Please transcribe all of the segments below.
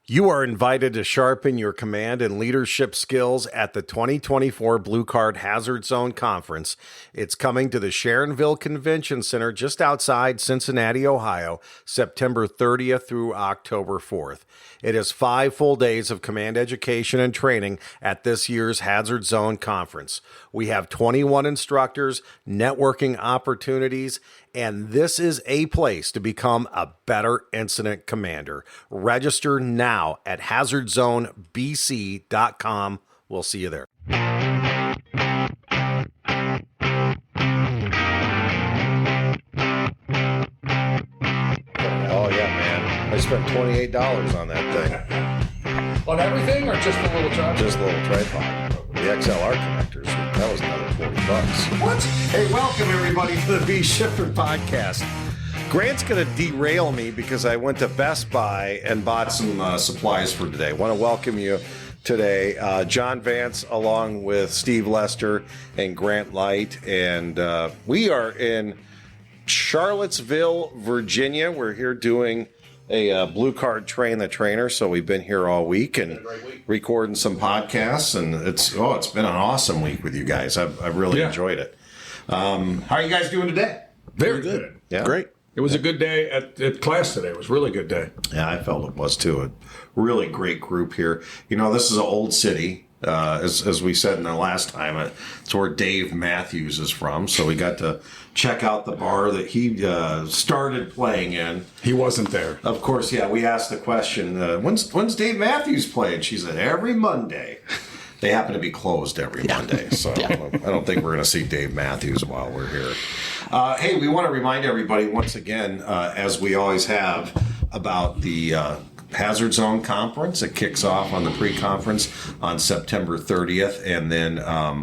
You are invited to sharpen your command and leadership skills at the 2024 Blue Card Hazard Zone Conference. It's coming to the Sharonville Convention Center just outside Cincinnati, Ohio, September 30th through October 4th. It is 5 full days of command education and training at this year's Hazard Zone Conference. We have 21 instructors, networking opportunities, and this is a place to become a better incident commander. Register now at hazardzonebc.com. We'll see you there. Oh, yeah, man. I spent $28 on that thing. On everything or just the little tripod? Just a little tripod. The XLR connectors, that was another $40. What? Hey, welcome everybody to the Be Shifter podcast. Grant's going to derail me because I went to Best Buy and bought some supplies for today. I want to welcome you today, John Vance, along with Steve Lester and Grant Light. And we are in Charlottesville, Virginia. We're here doing a Blue Card Train the Trainer, so we've been here all week and recording some podcasts, and it's been an awesome week with you guys. I've really enjoyed it. How are you guys doing today? Very good. Yeah, great. It was a good day at class today. It was a really good day. Yeah, I felt it was too. A really great group here. You know, this is an old city. As we said in the last time, it's where Dave Matthews is from. So we got to check out the bar that he started playing in. He wasn't there. Of course, yeah. We asked the question, when's Dave Matthews playing? She said, every Monday. They happen to be closed every Monday. So I don't think we're going to see Dave Matthews while we're here. Hey, we want to remind everybody once again, as we always have, about the Hazard Zone Conference. It kicks off on the pre-conference on September 30th, and then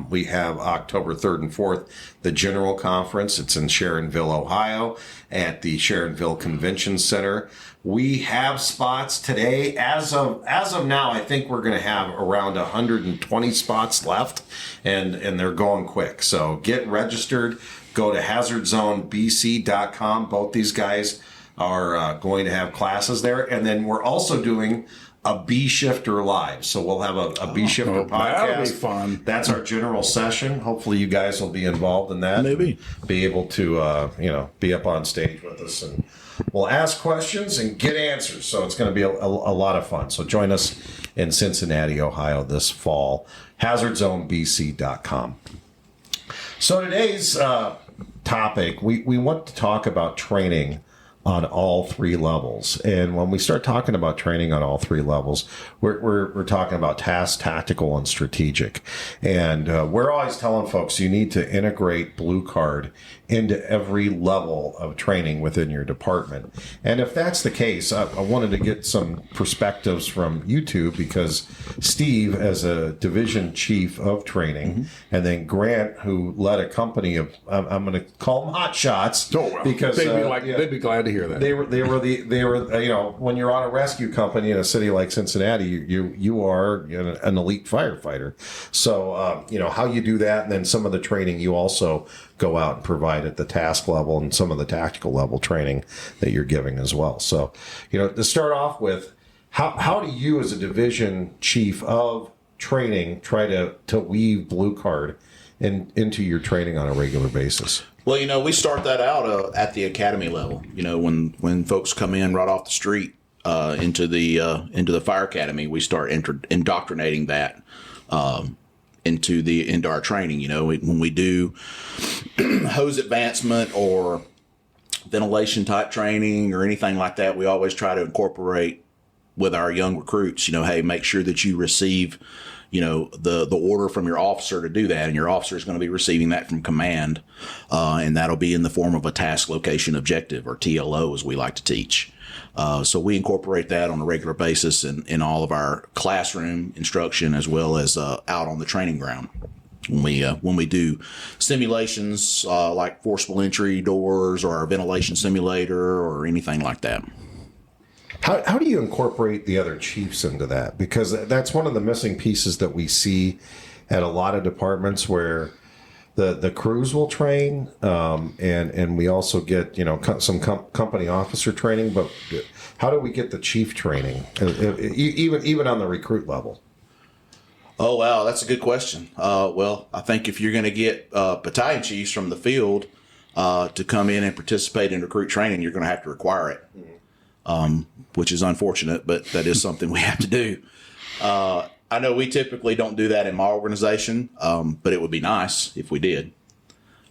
we have October 3rd and 4th, the General Conference. It's in Sharonville, Ohio, at the Sharonville Convention Center. We have spots today. As of now, I think we're going to have around 120 spots left, and they're going quick. So get registered. Go to hazardzonebc.com. Both these guys are going to have classes there. And then we're also doing a Be Shifter Live. So we'll have a Be Shifter podcast. That'll be fun. That's our general session. Hopefully you guys will be involved in that. Maybe. Be able to, be up on stage with us. And we'll ask questions and get answers. So it's going to be a lot of fun. So join us in Cincinnati, Ohio this fall. hazardzonebc.com. So today's topic, we want to talk about training on all 3 levels. And when we start talking about training on all 3 levels, we're talking about task, tactical, and strategic. And we're always telling folks you need to integrate Blue Card into every level of training within your department. And if that's the case, I wanted to get some perspectives from you two, because Steve, as a division chief of training, and then Grant, who led a company of, I'm going to call them hot shots, because they'd be glad to hear that. They were when you're on a rescue company in a city like Cincinnati, you are an elite firefighter. So how you do that, and then some of the training you also go out and provide at the task level, and some of the tactical level training that you're giving as well. So, to start off with, how do you as a division chief of training try to weave Blue Card into your training on a regular basis? Well, we start that out at the academy level. When folks come in right off the street into the fire academy, we start indoctrinating that into our training. When we do hose advancement or ventilation type training or anything like that, we always try to incorporate with our young recruits. Hey, make sure that you receive the order from your officer to do that, and your officer is going to be receiving that from command, and that'll be in the form of a task location objective, or TLO, as we like to teach. So we incorporate that on a regular basis in all of our classroom instruction, as well as out on the training ground. When we do simulations like forcible entry doors or our ventilation simulator or anything like that. How do you incorporate the other chiefs into that? Because that's one of the missing pieces that we see at a lot of departments, where the crews will train, and we also get some company officer training. But how do we get the chief training, even on the recruit level? Oh, wow, that's a good question. Well, I think if you're going to get battalion chiefs from the field to come in and participate in recruit training, you're going to have to require it, which is unfortunate, but that is something we have to do. I know we typically don't do that in my organization, but it would be nice if we did.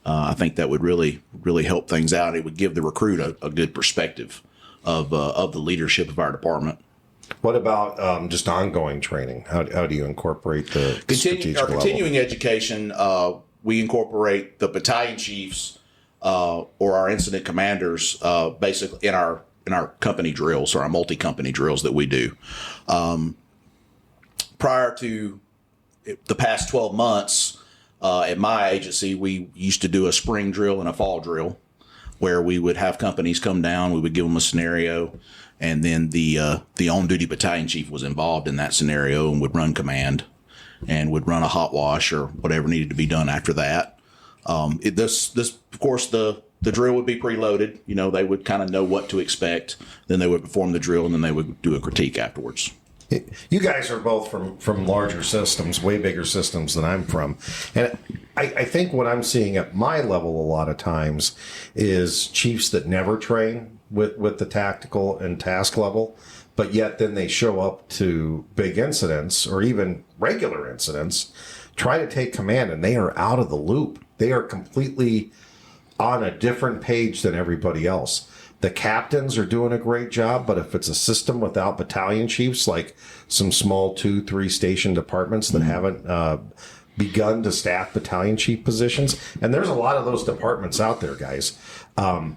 I think that would really, really help things out. It would give the recruit a good perspective of the leadership of our department. What about just ongoing training? How do you incorporate the strategic level? Continuing education? We incorporate the battalion chiefs or our incident commanders basically in our company drills or our multi-company drills that we do. Prior to the past 12 months, at my agency, we used to do a spring drill and a fall drill where we would have companies come down, we would give them a scenario, and then the on-duty battalion chief was involved in that scenario and would run command and would run a hot wash or whatever needed to be done after that. This of course, the drill would be preloaded. They would kind of know what to expect. Then they would perform the drill, and then they would do a critique afterwards. You guys are both from larger systems, way bigger systems than I'm from. And I think what I'm seeing at my level a lot of times is chiefs that never train with the tactical and task level, but yet then they show up to big incidents or even regular incidents, try to take command, and they are out of the loop. They are completely on a different page than everybody else. The captains are doing a great job, but if it's a system without battalion chiefs, like some small 2-3 station departments that haven't begun to staff battalion chief positions, and there's a lot of those departments out there, guys.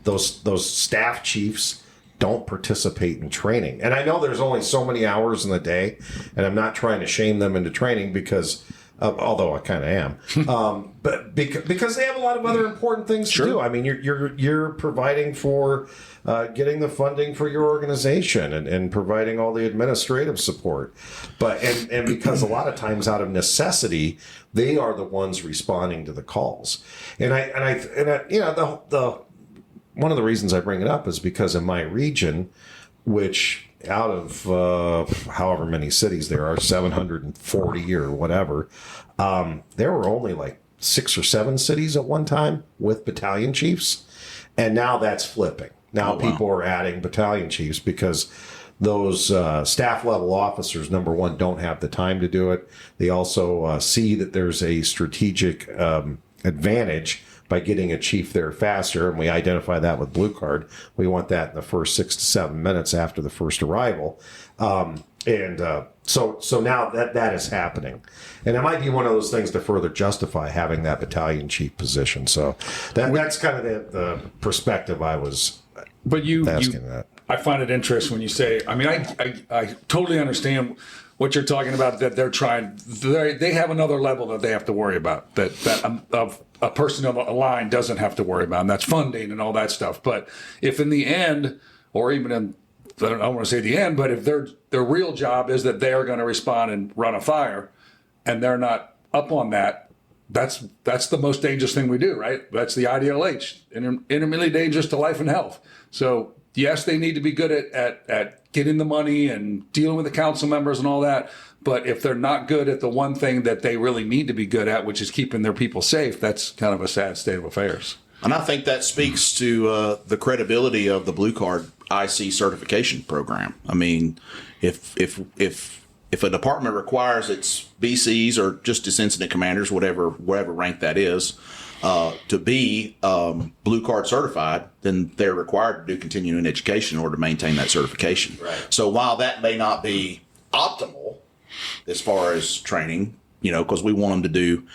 Those staff chiefs don't participate in training. And I know there's only so many hours in the day, and I'm not trying to shame them into training because although I kind of am, but because they have a lot of other important things to do. I mean, you're providing for getting the funding for your organization and providing all the administrative support, but and because a lot of times out of necessity, they are the ones responding to the calls. And I the one of the reasons I bring it up is because in my region, which out of however many cities there are, 740 or whatever, there were only like 6 or 7 cities at one time with battalion chiefs. And now that's flipping. Now people are adding battalion chiefs because those staff level officers, number one, don't have the time to do it. They also see that there's a strategic advantage by getting a chief there faster, and we identify that with Blue Card. We want that in the first 6 to 7 minutes after the first arrival. So now that is happening. And it might be one of those things to further justify having that battalion chief position. So that's kind of the perspective I was asking that. I find it interesting when you say, I mean, I totally understand what you're talking about, that they have another level that they have to worry about, that a person on the line doesn't have to worry about, and that's funding and all that stuff. But if in the end, or even in, I don't want to say the end, but if their real job is that they are going to respond and run a fire, and they're not up on that, that's the most dangerous thing we do, right? That's the IDLH, intermittently dangerous to life and health. So yes, they need to be good at getting the money and dealing with the council members and all that. But if they're not good at the one thing that they really need to be good at, which is keeping their people safe, that's kind of a sad state of affairs. And I think that speaks to the credibility of the Blue Card IC certification program. I mean, if a department requires its BCs or just its incident commanders, whatever rank that is, to be Blue Card certified, then they're required to do continuing education in order to maintain that certification. Right. So while that may not be optimal as far as training, because we want them to do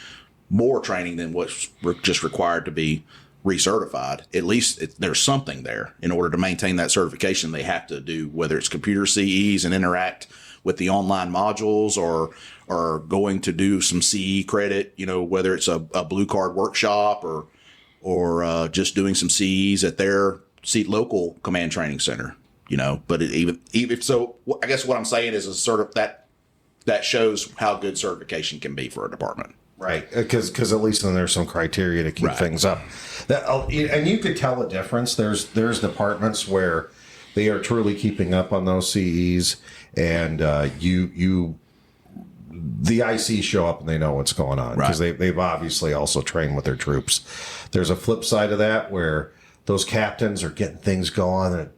more training than what's just required to be recertified, at least there's something there. In order to maintain that certification, they have to do, whether it's computer CEs and interact with the online modules, or going to do some CE credit, whether it's a Blue Card workshop or just doing some CEs at their local command training center, but even so, I guess what I'm saying is a sort of that shows how good certification can be for a department. Right, because at least then there's some criteria to keep things up. And you could tell a difference. There's departments where they are truly keeping up on those CEs, and the ICs show up and they know what's going on because they've obviously also trained with their troops. There's a flip side of that where those captains are getting things going, and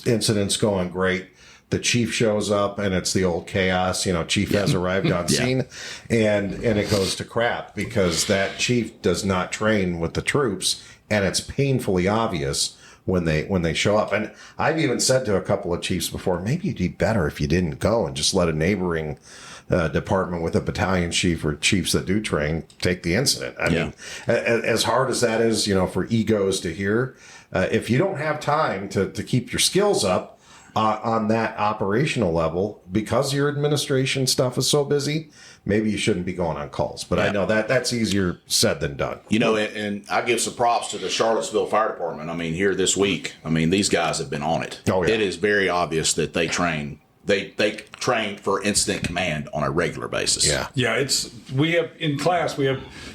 incidents going great. The chief shows up and it's the old chaos. Chief has arrived on scene, and it goes to crap because that chief does not train with the troops, and it's painfully obvious when they show up. And I've even said to a couple of chiefs before, maybe it'd be better if you didn't go and just let a neighboring department with a battalion chief or chiefs that do train take the incident. I mean, as hard as that is, for egos to hear, if you don't have time to keep your skills up on that operational level because your administration stuff is so busy, maybe you shouldn't be going on calls. But I know that's easier said than done. And I give some props to the Charlottesville Fire Department. I mean, here this week, these guys have been on it. Oh, yeah. It is very obvious that they train. They train for incident command on a regular basis. Yeah. We have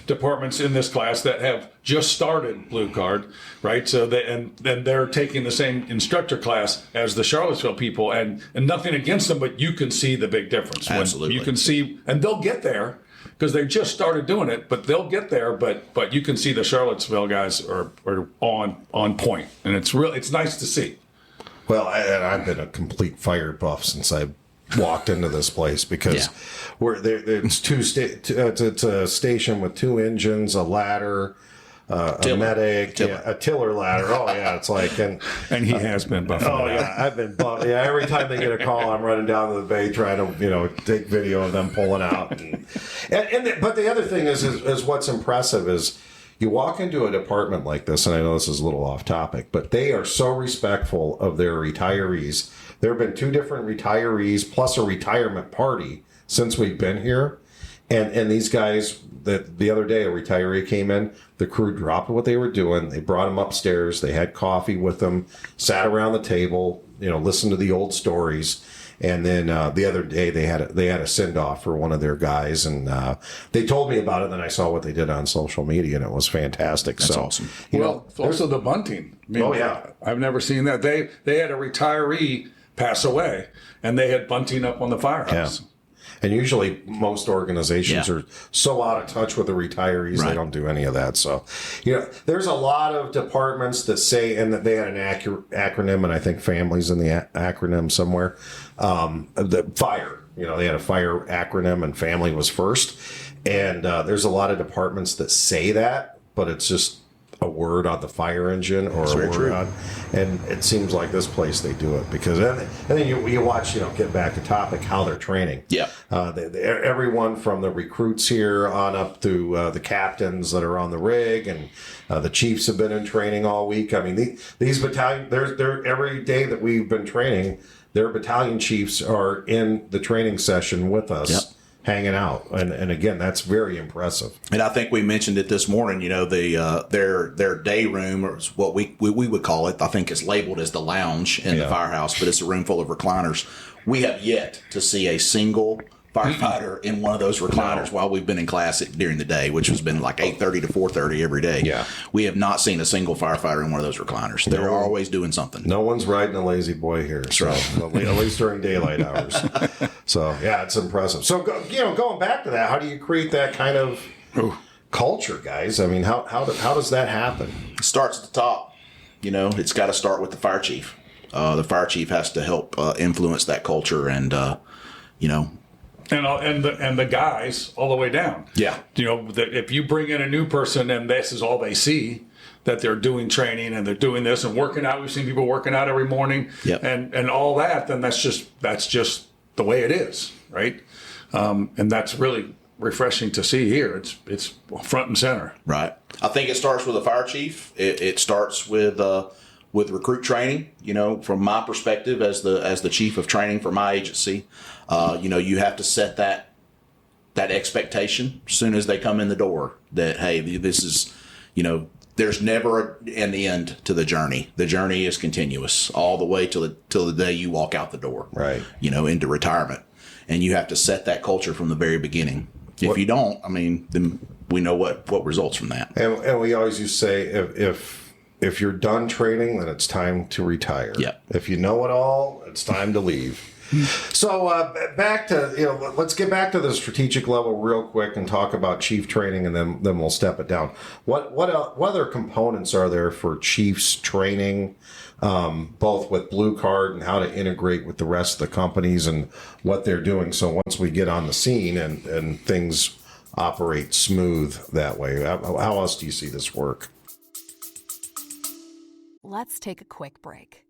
departments in this class that have just started Blue Card, right? So they're taking the same instructor class as the Charlottesville people, and nothing against them, but you can see the big difference. Absolutely, you can see, and they'll get there because they just started doing it, but they'll get there. But you can see the Charlottesville guys are on point, and it's nice to see. Well, I've been a complete fire buff since I walked into this place because it's a station with 2 engines, a ladder, a medic, a tiller ladder. Oh yeah, it's like and he has been buffing. Oh yeah, I've been buffed. Yeah, every time they get a call, I'm running down to the bay trying to take video of them pulling out. But the other thing is what's impressive is. You walk into a department like this, and I know this is a little off topic, but they are so respectful of their retirees. There have been 2 different retirees plus a retirement party since we've been here. And these guys, the other day, a retiree came in, the crew dropped what they were doing. They brought him upstairs. They had coffee with them, sat around the table, listened to the old stories. And then the other day they had a send off for one of their guys, and they told me about it. And then I saw what they did on social media, and it was fantastic. That's awesome. Also the bunting. I've never seen that. They had a retiree pass away, and they had bunting up on the firehouse. Yeah. And usually most organizations are so out of touch with the retirees, they don't do any of that. So, there's a lot of departments that say, and that they had an acronym, and I think family's in the acronym somewhere. The fire, they had a fire acronym, and family was first. And there's a lot of departments that say that, but it's just a word on the fire engine or a word on, and it seems like this place they do it because, and then you watch, get back to topic, how they're training. Yeah. Everyone from the recruits here on up to the captains that are on the rig, and the chiefs have been in training all week. I mean, these battalion, they're every day that we've been training, their battalion chiefs are in the training session with us. Yep. Hanging out, and again, that's very impressive. And I think we mentioned it this morning. Their day room, or what we would call it, I think it's labeled as the lounge in the firehouse, but it's a room full of recliners. We have yet to see a single firefighter in one of those recliners while we've been in class during the day, which has been like 8:30 to 4:30 every day. Yeah, we have not seen a single firefighter in one of those recliners. They're always doing something. No one's riding a lazy boy here, so at least during daylight hours. So yeah, it's impressive. So going back to that, how do you create that kind of culture, guys? I mean, how does that happen? It starts at the top. It's got to start with the fire chief. The fire chief has to help influence that culture, and And the guys all the way down. Yeah. That if you bring in a new person and this is all they see, that they're doing training and they're doing this and working out. We've seen people working out every morning and all that. Then that's just the way it is, right? And that's really refreshing to see here. It's front and center. Right. I think it starts with a fire chief. It starts with recruit training. From my perspective as the chief of training for my agency, you have to set that expectation as soon as they come in the door that, hey, this is, there's never an end to the journey. The journey is continuous all the way till the day you walk out the door, right? Into retirement, and you have to set that culture from the very beginning. If you don't, I mean, then we know what results from that. And we always used to say, if you're done training, then it's time to retire. Yeah. If you know it all, it's time to leave. So back to, let's get back to the strategic level real quick and talk about chief training, and then we'll step it down. What other components are there for chiefs training, both with Blue Card and how to integrate with the rest of the companies and what they're doing? So once we get on the scene and things operate smooth that way, how else do you see this work? Let's take a quick break.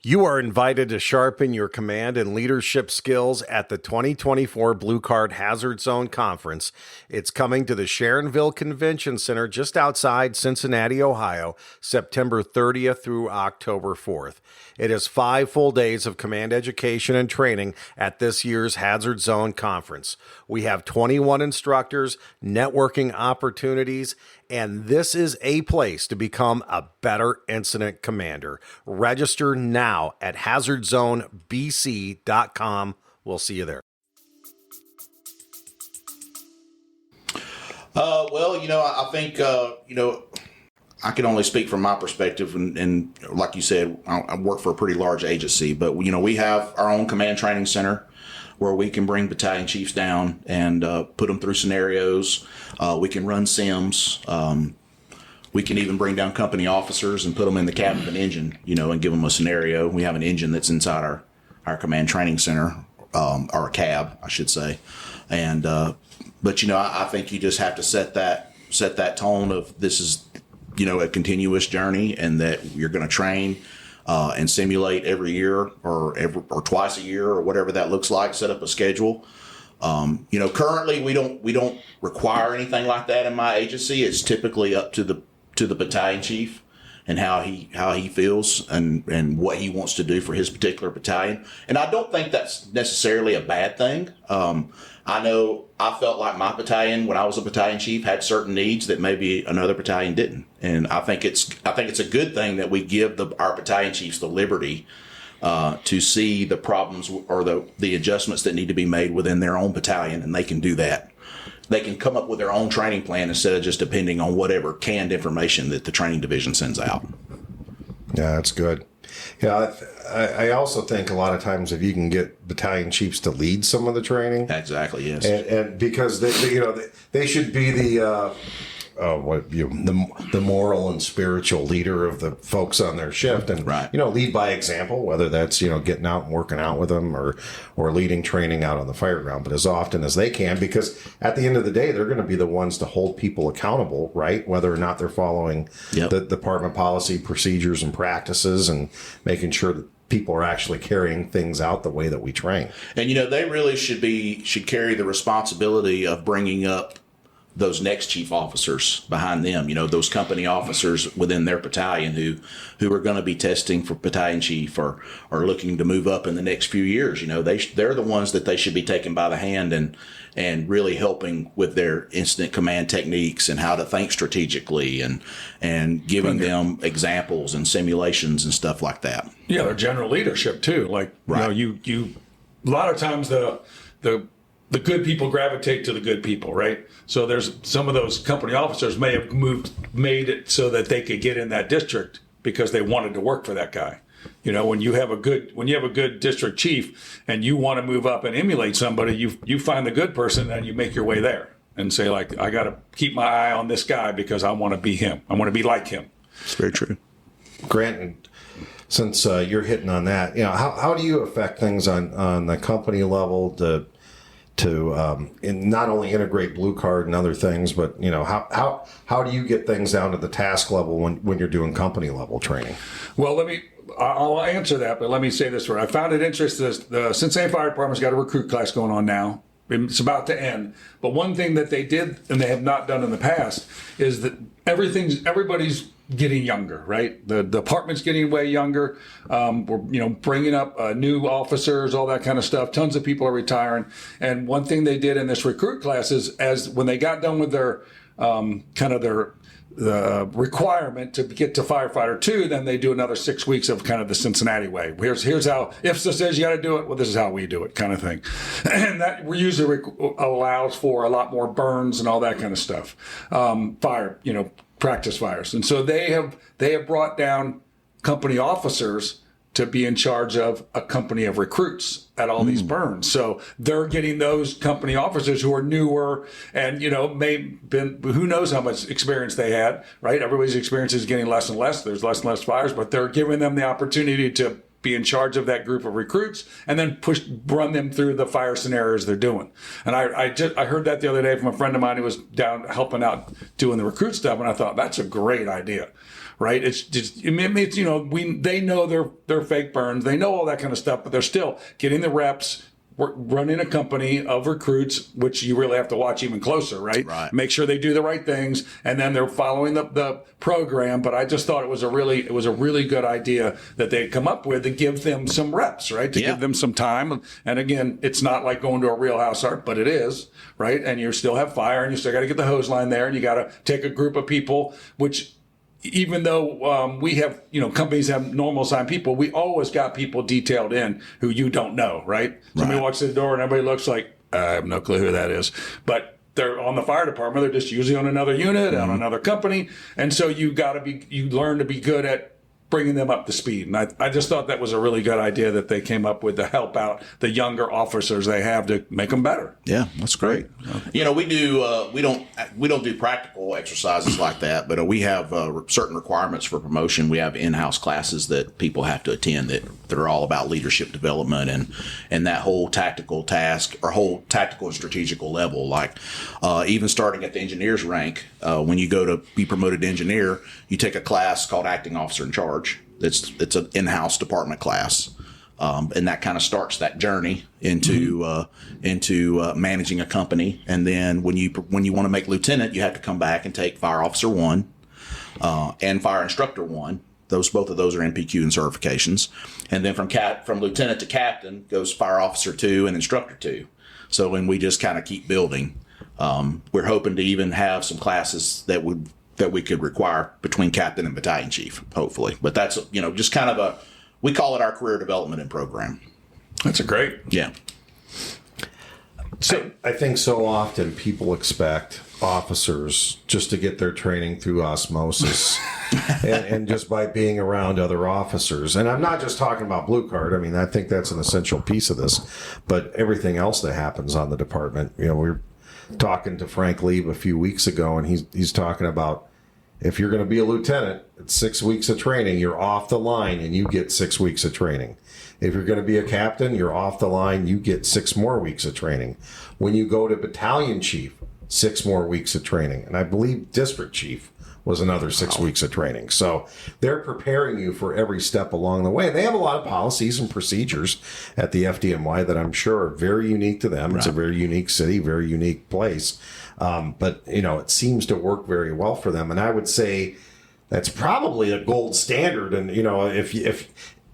You are invited to sharpen your command and leadership skills at the 2024 Blue Card Hazard Zone Conference. It's coming to the Sharonville Convention Center just outside Cincinnati, Ohio, September 30th through October 4th. It is 5 full days of command education and training at this year's Hazard Zone Conference. We have 21 instructors, networking opportunities, and this is a place to become a better incident commander. Register now at hazardzonebc.com. We'll see you there. Well, I think, I can only speak from my perspective, and like you said, I work for a pretty large agency, but we have our own command training center where we can bring battalion chiefs down and put them through scenarios. We can run sims. We can even bring down company officers and put them in the cab of an engine, and give them a scenario. We have an engine that's inside our command training center, or a cab, I should say. And but I think you just have to set that tone of this is a continuous journey, and that you're going to train and simulate every year or twice a year or whatever that looks like. Set up a schedule. Currently we don't require anything like that in my agency. It's typically up to the battalion chief and how he feels and what he wants to do for his particular battalion. And I don't think that's necessarily a bad thing. I know I felt like my battalion, when I was a battalion chief, had certain needs that maybe another battalion didn't. And I think it's a good thing that we give our battalion chiefs the liberty to see the problems or the adjustments that need to be made within their own battalion, and they can do that. They can come up with their own training plan instead of just depending on whatever canned information that the training division sends out. Yeah, that's good. Yeah, I also think a lot of times if you can get battalion chiefs to lead some of the training, exactly, yes, and because they should be the moral and spiritual leader of the folks on their shift, and right. Lead by example, whether that's getting out and working out with them or leading training out on the fireground, but as often as they can, because at the end of the day they're going to be the ones to hold people accountable, right? Whether or not they're following the department policy, procedures, and practices, and making sure that people are actually carrying things out the way that we train. And they really should carry the responsibility of bringing up those next chief officers behind them, those company officers within their battalion who are going to be testing for battalion chief or looking to move up in the next few years. They're the ones that they should be taking by the hand and really helping with their incident command techniques and how to think strategically and giving them examples and simulations and stuff like that. Yeah, their general leadership too. Like, right. you a lot of times the good people gravitate to the good people, right? So there's some of those company officers may have made it so that they could get in that district because they wanted to work for that guy. When you have a good district chief and you want to move up and emulate somebody, you find the good person and you make your way there and say, like, I got to keep my eye on this guy because I want to be him. I want to be like him. It's very true. Grant, since you're hitting on that, how do you affect things on the company level to not only integrate Blue Card and other things, but how do you get things down to the task level when you're doing company level training? Well, I'll answer that, but let me say this. I found it interesting. The Cincinnati Fire Department's got a recruit class going on now. It's about to end. But one thing that they did and they have not done in the past is that everybody's getting younger, right? The department's getting way younger. We're bringing up new officers, all that kind of stuff. Tons of people are retiring. And one thing they did in this recruit class is, as when they got done with their requirement to get to firefighter 2, then they do another 6 weeks of kind of the Cincinnati way. Here's how, if this says you got to do it, well, this is how we do it, kind of thing. And that usually allows for a lot more burns and all that kind of stuff. Practice fires. And so they have brought down company officers to be in charge of a company of recruits at all these burns. So they're getting those company officers who are newer and, who knows how much experience they had, right? Everybody's experience is getting less and less. There's less and less fires, but they're giving them the opportunity to be in charge of that group of recruits and then run them through the fire scenarios they're doing. And I heard that the other day from a friend of mine who was down helping out doing the recruit stuff. And I thought, that's a great idea. Right? It's just, they know they're fake burns. They know all that kind of stuff, but they're still getting the reps, running a company of recruits, which you really have to watch even closer, right? Make sure they do the right things, and then they're following the program. But I just thought it was a really good idea that they come up with to give them some reps, right? To give them some time. And again, it's not like going to a real house art, but it is, right? And you still have fire, and you still got to get the hose line there, and you got to take a group of people, which, even though we have, companies have normal assigned people, we always got people detailed in who you don't know, right? Somebody walks in the door and everybody looks like, I have no clue who that is. But they're on the fire department. They're just usually on another unit, on another company. And so you learn to be good at bringing them up to speed. And I just thought that was a really good idea that they came up with to help out the younger officers they have to make them better. Yeah, that's great. We don't do practical exercises like that, but we have certain requirements for promotion. We have in-house classes that people have to attend that are all about leadership development and that whole tactical task or whole tactical and strategical level. Like even starting at the engineer's rank, when you go to be promoted to engineer, you take a class called acting officer in charge. It's an in-house department class, and that kind of starts that journey into managing a company. And then when you want to make lieutenant, you have to come back and take fire officer 1 and fire instructor 1. Both of those are NPQ and certifications. And then from lieutenant to captain goes fire officer 2 and instructor 2. So when we just kind of keep building, we're hoping to even have some classes that we could require between captain and battalion chief, hopefully. But that's, just kind of we call it our career development and program. That's a great. Yeah. So I think so often people expect officers just to get their training through osmosis and just by being around other officers. And I'm not just talking about blue card. I mean, I think that's an essential piece of this, but everything else that happens on the department, we're talking to Frank Lieb a few weeks ago, and he's talking about if you're going to be a lieutenant, it's 6 weeks of training. You're off the line, and you get 6 weeks of training. If you're going to be a captain, you're off the line. You get 6 more weeks of training. When you go to battalion chief, 6 more weeks of training, and I believe district chief was another 6 weeks of training. So they're preparing you for every step along the way. They have a lot of policies and procedures at the FDNY that I'm sure are very unique to them. Right. It's a very unique city, very unique place. But it seems to work very well for them. And I would say that's probably a gold standard. And,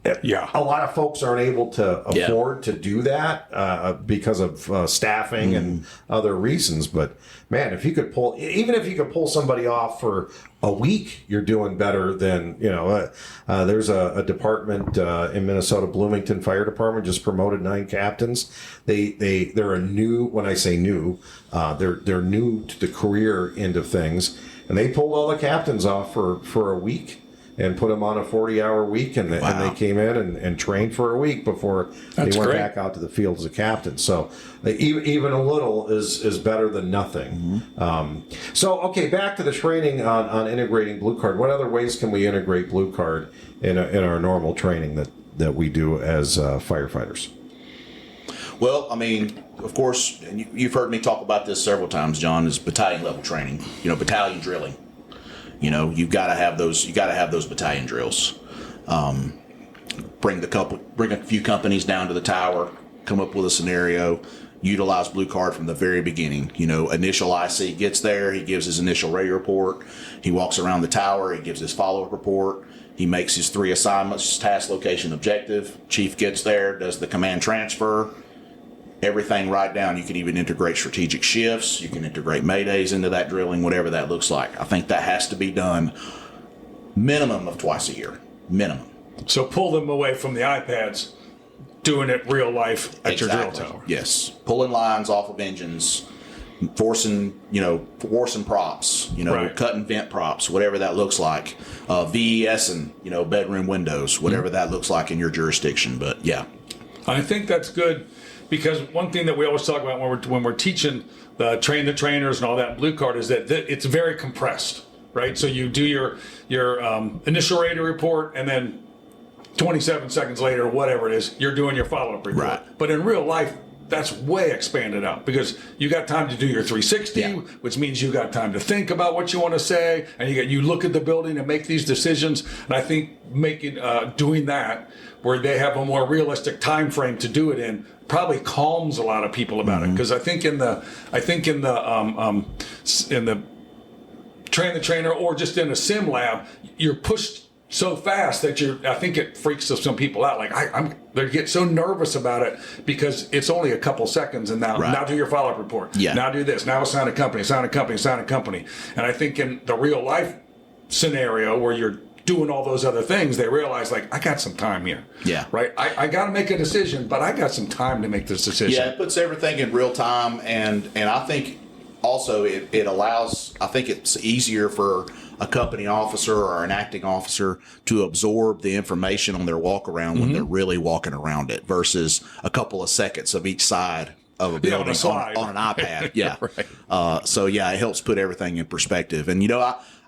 if a lot of folks aren't able to afford to do that because of staffing and other reasons. But man, if you could pull somebody off for a week, you're doing better than, there's a department in Minnesota, Bloomington Fire Department, just promoted 9 captains. They're a new, when I say new, they're new to the career end of things. And they pulled all the captains off for a week and put them on a 40-hour week, and they came in and trained for a week before they went back out to the field as a captain. So even a little is better than nothing. Mm-hmm. Back to the training on integrating blue card. What other ways can we integrate blue card in our normal training that we do as firefighters? Well, I mean, of course, and you've heard me talk about this several times, John, is battalion level training. Battalion drilling. You've got to have those. You got to have those battalion drills. Bring a few companies down to the tower. Come up with a scenario. Utilize blue card from the very beginning. Initial IC gets there. He gives his initial radio report. He walks around the tower. He gives his follow-up report. He makes his 3 assignments: task, location, objective. Chief gets there, does the command transfer. everything right down. You can even integrate strategic shifts. You can integrate maydays into that drilling, whatever that looks like. I think that has to be done minimum of twice a year. Minimum. So pull them away from the iPads, doing it real life at your drill tower. Yes. Pulling lines off of engines, forcing props, Right. cutting vent props, whatever that looks like. VES and, bedroom windows, whatever that looks like in your jurisdiction. But yeah. I think that's good, because one thing that we always talk about when we're teaching the trainers and all that in Blue Card is that it's very compressed, right? So you do your initial rating report, and then 27 seconds later, whatever it is, you're doing your follow-up report. Right. But in real life, that's way expanded out, because you got time to do your 360, which means you got time to think about what you want to say, and you look at the building and make these decisions. And I think doing that where they have a more realistic time frame to do it in probably calms a lot of people about it, because I think in the train the trainer or just in a sim lab, you're pushed so fast that I think it freaks some people out. Like they get so nervous about it because it's only a couple seconds, and now do your follow-up report. Yeah. Now do this. Now assign a company. And I think in the real life scenario where you're doing all those other things, they realize, like, I got some time here. Yeah. Right? I got to make a decision, but I got some time to make this decision. Yeah, it puts everything in real time, and I think also it allows, I think it's easier for a company officer or an acting officer to absorb the information on their walk around when they're really walking around it, versus a couple of seconds of each side of a building on an iPad. Yeah. Right. So yeah, it helps put everything in perspective. And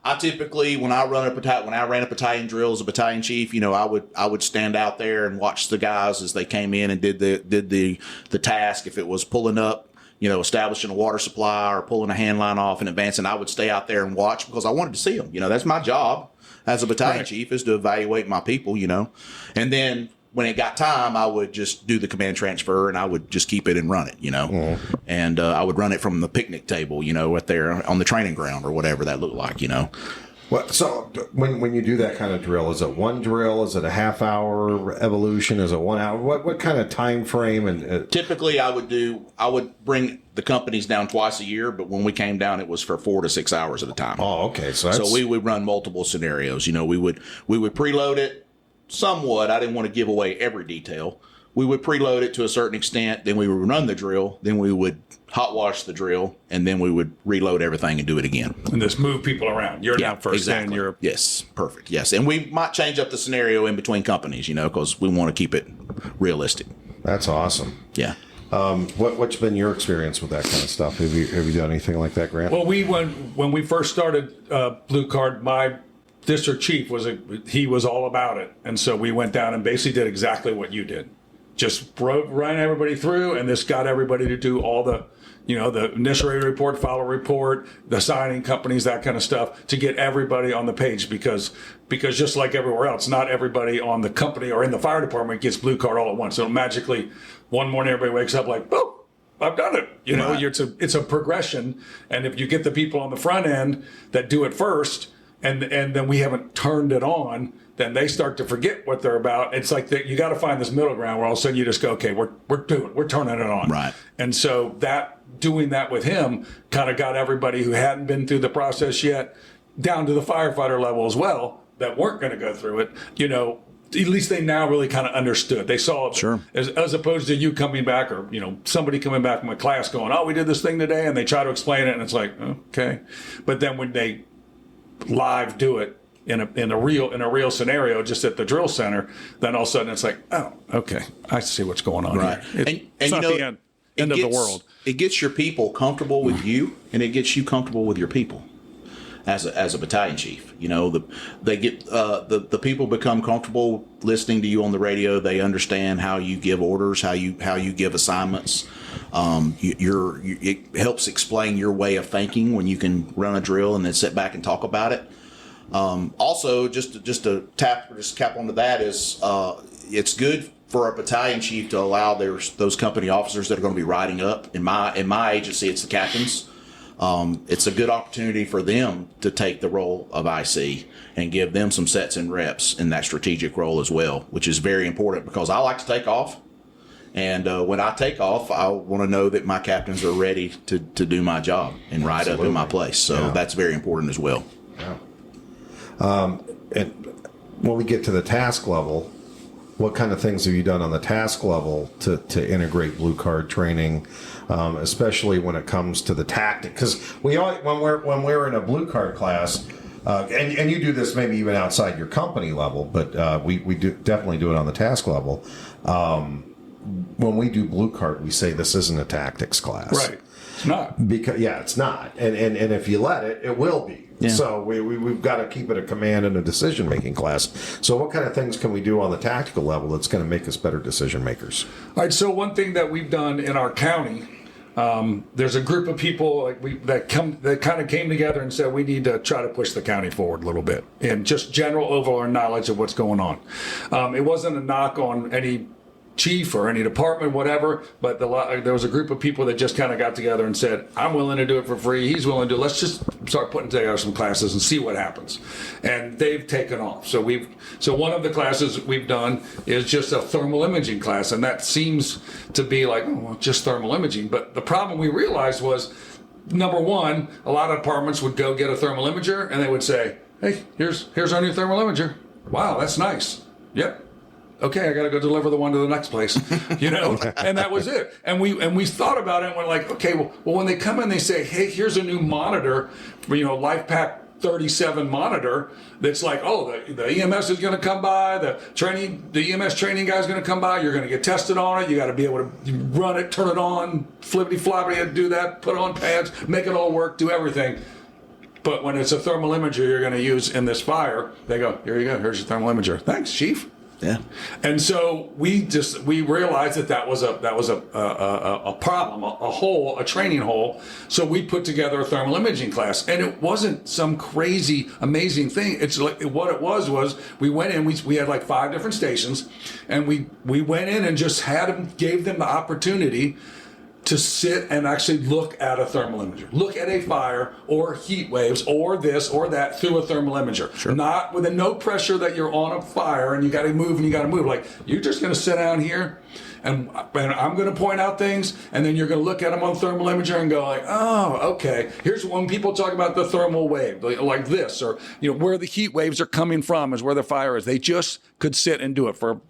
I typically, when I ran a battalion drill as a battalion chief, I would stand out there and watch the guys as they came in and did the task. If it was pulling up, establishing a water supply or pulling a hand line off in advance, and I would stay out there and watch because I wanted to see them. That's my job as a battalion chief, is to evaluate my people, And then when it got time, I would just do the command transfer, and I would just keep it and run it, And I would run it from the picnic table, right there on the training ground or whatever that looked like, Well, so when you do that kind of drill, is it one drill? Is it a half-hour evolution? Is it 1 hour? What kind of time frame? And typically, I would bring the companies down twice a year, but when we came down, it was for 4 to 6 hours at a time. Oh, okay. So we would run multiple scenarios. We would preload it somewhat. I didn't want to give away every detail. We would preload it to a certain extent, then we would run the drill, then we would hot wash the drill, and then we would reload everything and do it again. And just move people around. You're now first, exactly. and Yes, perfect. Yes, and we might change up the scenario in between companies, because we want to keep it realistic. That's awesome. Yeah. What's been your experience with that kind of stuff? Have you done anything like that, Grant? Well, when we first started Blue Card, my district chief he was all about it, and so we went down and basically did exactly what you did. Just ran everybody through, and this got everybody to do all the, the initial rating report, follow report, the signing companies, that kind of stuff, to get everybody on the page, because just like everywhere else, not everybody on the company or in the fire department gets Blue Card all at once. So magically, one morning everybody wakes up like, boom, I've done it. Right. It's a progression, and if you get the people on the front end that do it first, and then we haven't turned it on, then they start to forget what they're about. It's like you got to find this middle ground where all of a sudden you just go, okay, we're turning it on. Right. And so doing that with him kind of got everybody who hadn't been through the process yet down to the firefighter level as well, that weren't going to go through it. At least they now really kind of understood. They saw it, sure, as opposed to you coming back, or somebody coming back from a class going, oh, we did this thing today, and they try to explain it, and it's like, okay. But then when they live do it in a real scenario, just at the drill center, then all of a sudden it's like, oh, okay, I see what's going on right here. It's and not the end of the world. It gets your people comfortable with you, and it gets you comfortable with your people as a battalion chief. The people become comfortable listening to you on the radio. They understand how you give orders, how you give assignments. It helps explain your way of thinking when you can run a drill and then sit back and talk about it. Also, just to cap onto that is, it's good for a battalion chief to allow those company officers that are going to be riding up. In my agency, it's the captains. It's a good opportunity for them to take the role of IC and give them some sets and reps in that strategic role as well, which is very important, because I like to take off. And when I take off, I want to know that my captains are ready to do my job and ride up in my place. So that's very important as well. Yeah. And when we get to the task level, what kind of things have you done on the task level to integrate blue card training, especially when it comes to the tactic? Because when we're in a blue card class, and you do this maybe even outside your company level, but we definitely do it on the task level. When we do blue card, we say this isn't a tactics class. Right. It's not. Because it's not. And if you let it, it will be. Yeah. So we've got to keep it a command and a decision-making class. So what kind of things can we do on the tactical level that's going to make us better decision makers? All right, so one thing that we've done in our county, there's a group of people that kind of came together and said we need to try to push the county forward a little bit and just general overall knowledge of what's going on. It wasn't a knock on any chief or any department, whatever, but there was a group of people that just kind of got together and said, I'm willing to do it for free. He's willing to do it. Let's just start putting together some classes and see what happens. And they've taken off. So one of the classes we've done is just a thermal imaging class. And that seems to be like, oh, well, just thermal imaging. But the problem we realized was, number one, a lot of departments would go get a thermal imager and they would say, hey, here's our new thermal imager. Wow, that's nice. Yep. Okay, I got to go deliver the one to the next place, and that was it. And we thought about it and we're like, okay, well, when they come in, they say, hey, here's a new monitor, LifePak 37 monitor. That's like, oh, the EMS is going to come by, the EMS training guy is going to come by. You're going to get tested on it. You got to be able to run it, turn it on, flippity floppity, do that, put on pads, make it all work, do everything. But when it's a thermal imager you're going to use in this fire, they go, here you go, here's your thermal imager. Thanks, Chief. Yeah. And so we realized that was a problem, a training hole. So we put together a thermal imaging class, and it wasn't some crazy, amazing thing. It's like what it was we went in, we had like 5 different stations, and we went in and just gave them the opportunity to sit and actually look at a thermal imager, look at a fire or heat waves or this or that through a thermal imager. Sure. Not with no pressure that you're on a fire and you got to move and you got to move. Like, you're just going to sit down here and I'm going to point out things, and then you're going to look at them on thermal imager and go like, oh, okay. Here's when people talk about the thermal wave, like this, or where the heat waves are coming from is where the fire is. They just could sit and do it for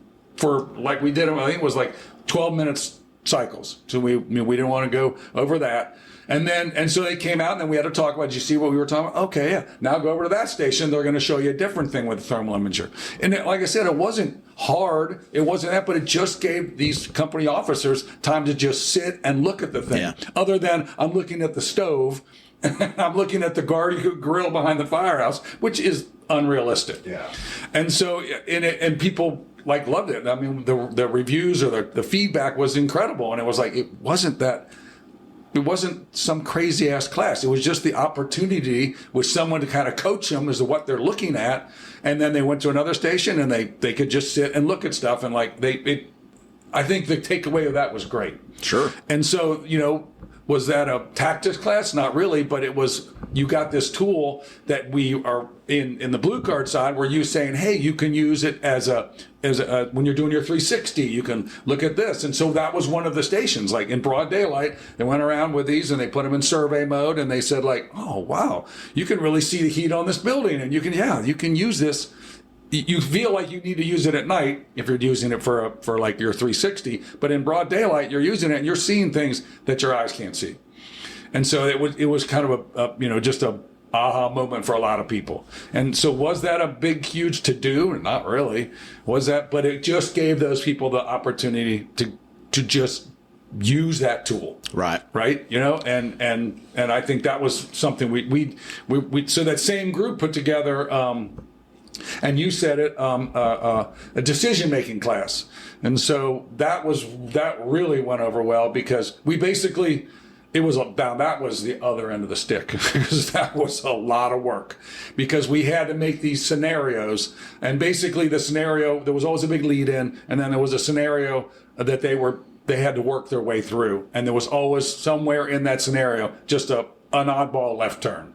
like we did. I think it was like 12 minutes. Cycles. So we didn't want to go over that. And so they came out and then we had to talk about, did you see what we were talking about? Okay, yeah. Now go over to that station. They're going to show you a different thing with the thermal imager. And like I said, it wasn't hard. It wasn't that, but it just gave these company officers time to just sit and look at the thing. Yeah. Other than I'm looking at the stove and I'm looking at the grill behind the firehouse, which is unrealistic. Yeah. And so, and people loved it. I mean, the reviews or the feedback was incredible. And it was like, it wasn't some crazy ass class. It was just the opportunity with someone to kind of coach them as to what they're looking at. And then they went to another station and they could just sit and look at stuff. And I think the takeaway of that was great. Sure. And so, was that a tactics class? Not really, but it was, you got this tool that we are in the blue card side where you saying, hey, you can use it as a when you're doing your 360, you can look at this. And so that was one of the stations, like in broad daylight, they went around with these and they put them in survey mode and they said like, oh, wow, you can really see the heat on this building and you can use this. You feel like you need to use it at night if you're using it for like your 360, but in broad daylight you're using it and you're seeing things that your eyes can't see. And so it was kind of just a aha moment for a lot of people. And so was that a big, huge to do? Not really. Was that? But it just gave those people the opportunity to just use that tool. Right. And I think that was something we so that same group put together. And you said it, a decision-making class. And so that really went over well because we basically, that was the other end of the stick because that was a lot of work because we had to make these scenarios. And basically the scenario, there was always a big lead in, and then there was a scenario that they had to work their way through. And there was always somewhere in that scenario, just an oddball left turn.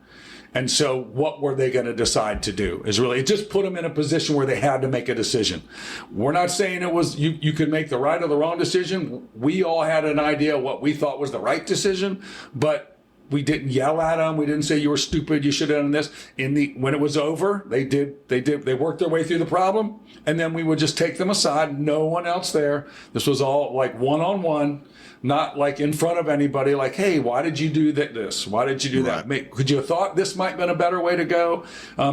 And so what were they going to decide to do is really, it just put them in a position where they had to make a decision. We're not saying it was, you could make the right or the wrong decision. We all had an idea of what we thought was the right decision, but we didn't yell at them. We didn't say you were stupid. You should have done this. When it was over, they worked their way through the problem, and then we would just take them aside. No one else there. This was all like one-on-one, not like in front of anybody. Like, hey, why did you do this? Why did you do that? Could you have thought this might have been a better way to go?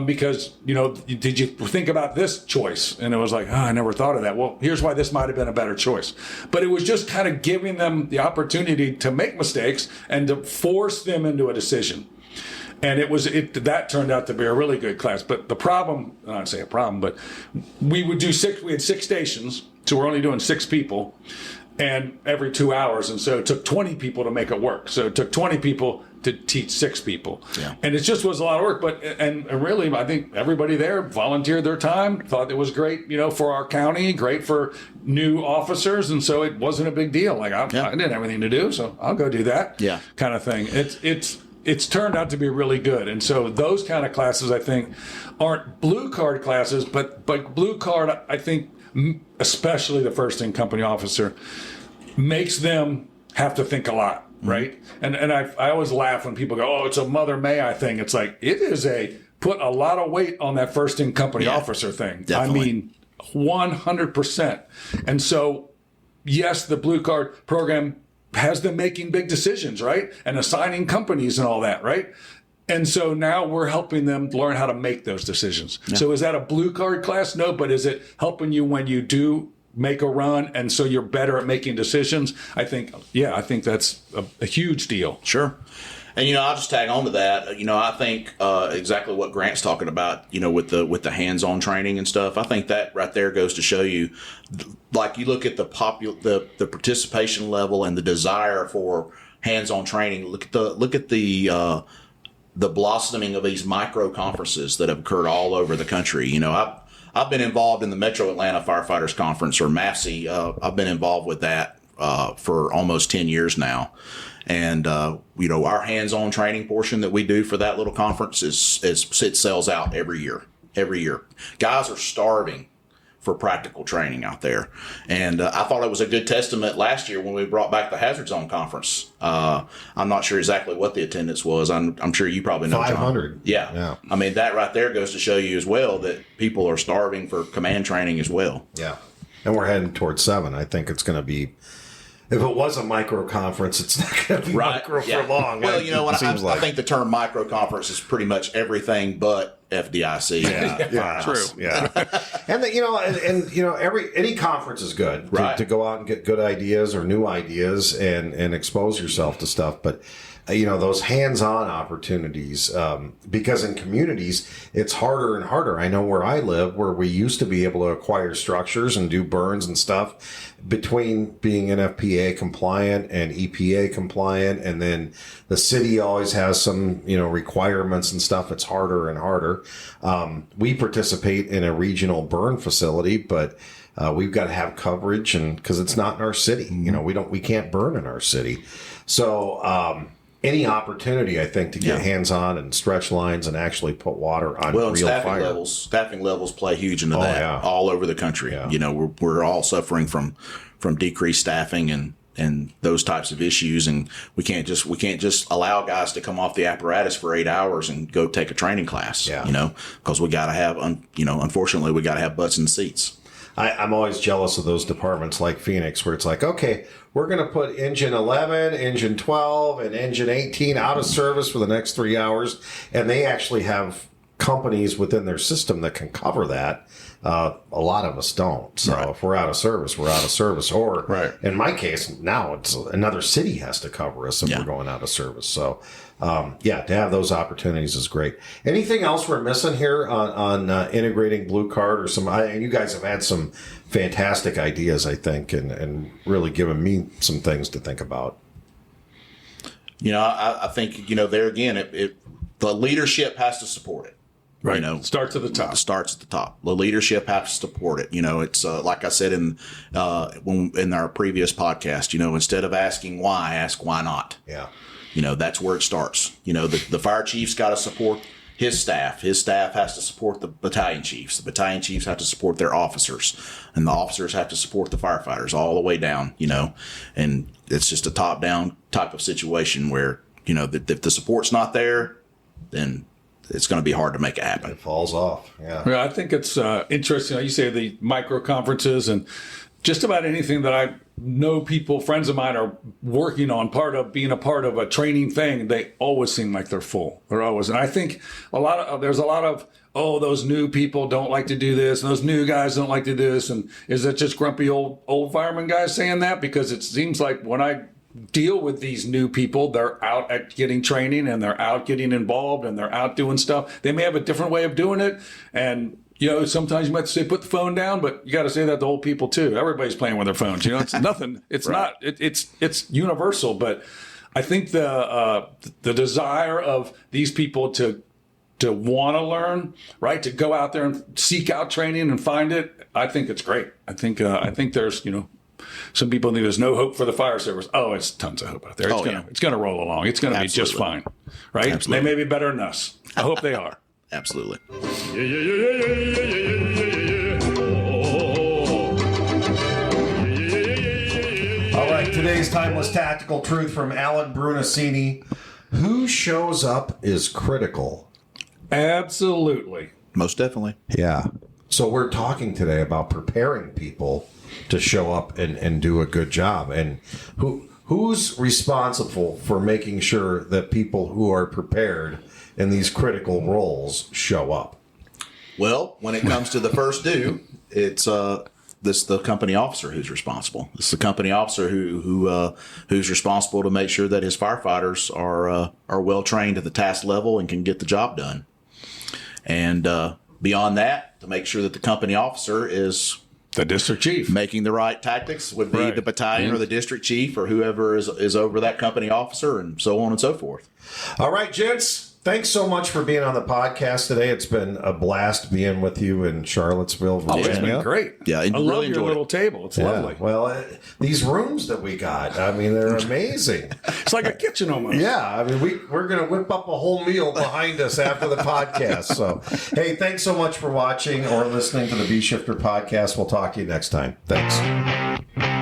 Because did you think about this choice? And it was like, I never thought of that. Well, here's why this might have been a better choice. But it was just kind of giving them the opportunity to make mistakes and to force them into a decision. And that turned out to be a really good class. But the problem, I don't say a problem, but we had 6 stations, so we're only doing 6 people, and every 2 hours. And so it took 20 people to make it work. So it took 20 people to teach 6 people. Yeah. And it just was a lot of work. But and really, I think everybody there volunteered their time, thought it was great, for our county, great for new officers. And so it wasn't a big deal. Like, I didn't have anything to do, so I'll go do that kind of thing. It's turned out to be really good. And so those kind of classes, I think, aren't blue card classes, but blue card, I think, especially the first in company officer, makes them have to think a lot, right? And I always laugh when people go, oh, it's a Mother May I thing. It's like, it is put a lot of weight on that first in company officer thing. Definitely. I mean, 100%. And so, yes, the blue card program has them making big decisions, right? And assigning companies and all that, right? And so now we're helping them learn how to make those decisions. Yeah. So is that a blue card class? No, but is it helping you when you do make a run and so you're better at making decisions? I think that's a huge deal. Sure. And, I'll just tag on to that. I think exactly what Grant's talking about, with the hands-on training and stuff. I think that right there goes to show you, like, you look at the participation level and the desire for hands-on training. Look at the blossoming of these micro conferences that have occurred all over the country. I've been involved in the Metro Atlanta Firefighters Conference, or MAFC. I've been involved with that for almost 10 years now. And, our hands-on training portion that we do for that little conference it sells out every year. Guys are starving for practical training out there. And I thought it was a good testament last year when we brought back the Hazard Zone Conference. I'm not sure exactly what the attendance was. I'm sure you probably know, 500. John. Yeah. I mean, that right there goes to show you as well that people are starving for command training as well. Yeah. And we're heading towards 7. I think it's going to be, if it was a micro conference, it's not going to be micro for long. Well, I think the term micro conference is pretty much everything but FDIC. Yeah, true. Yeah, and any conference is good to go out and get good ideas or new ideas and expose yourself to stuff. But those hands-on opportunities, because in communities it's harder and harder. I know where I live, where we used to be able to acquire structures and do burns and stuff. Between being NFPA compliant and EPA compliant, and then the city always has some, requirements and stuff. It's harder and harder. We participate in a regional burn facility, but we've got to have coverage, and because it's not in our city, we can't burn in our city. So any opportunity, I think, to get hands-on and stretch lines and actually put water on real fire. Staffing levels play huge into that all over the country. Yeah. We're all suffering from decreased staffing and those types of issues, and we can't just allow guys to come off the apparatus for 8 hours and go take a training class. Because we got to have unfortunately we got to have butts in the seats. I'm always jealous of those departments like Phoenix, where it's like, okay, we're going to put engine 11, engine 12, and engine 18 out of service for the next 3 hours. And they actually have companies within their system that can cover that. A lot of us don't. So if we're out of service, we're out of service. Or in my case, now it's another city has to cover us if we're going out of service. So to have those opportunities is great. Anything else we're missing here on integrating Blue Card or some? You guys have had some fantastic ideas, I think, and really given me some things to think about. I think there again, the leadership has to support it. Right. You know, Starts at the top. starts at the top. The leadership has to support it. You know, it's like I said in our previous podcast. You know, instead of asking why, ask why not. Yeah. You know, that's where it starts. You know, the fire chief's got to support his staff. His staff has to support the battalion chiefs. The battalion chiefs have to support their officers, and the officers have to support the firefighters all the way down. You know, and it's just a top-down type of situation where, you know, if the support's not there, then it's going to be hard to make it happen. It falls off. Yeah. Yeah, I think it's interesting. You say the micro conferences and just about anything that I know people, friends of mine are working on, being a part of a training thing, they always seem like they're full. They're always, and I think there's a lot of, oh, those new people don't like to do this, and those new guys don't like to do this, and is that just grumpy old fireman guys saying that? Because it seems like when I deal with these new people, they're out at getting training and they're out getting involved and they're out doing stuff. They may have a different way of doing it, and you know, sometimes you might say put the phone down, but you got to say that to old people too. Everybody's playing with their phones. You know, it's nothing. It's Right. not. It's universal. But I think the desire of these people to want to learn, right, to go out there and seek out training and find it, I think it's great. I think there's, you know, some people think there's no hope for the fire service. Oh, it's tons of hope out there. It's gonna roll along. It's gonna be just fine, right? Absolutely. They may be better than us. I hope they are. Absolutely. All right. Today's timeless tactical truth from Alan Brunacini. Who shows up is critical. Absolutely. Most definitely. Yeah. So we're talking today about preparing people to show up and do a good job. And who's responsible for making sure that people who are prepared in these critical roles show up? Well, when it comes to the first due, it's the company officer who's responsible. It's the company officer who's responsible to make sure that his firefighters are well trained at the task level and can get the job done. And beyond that, to make sure that the company officer is The district chief. making the right tactics would be Right. the battalion or the district chief or whoever is over that company officer, and so on and so forth. All right, gents. Thanks so much for being on the podcast today. It's been a blast being with you in Charlottesville, Oh, it's Virginia. been great. Yeah, I I really love your enjoyed little it. table. It's Yeah. lovely. Well, these rooms that we got, I mean, they're amazing. It's like a kitchen almost. Yeah, I mean, we're going to whip up a whole meal behind us after the podcast. So, hey, thanks so much for watching or listening to the B Shifter podcast. We'll talk to you next time. Thanks.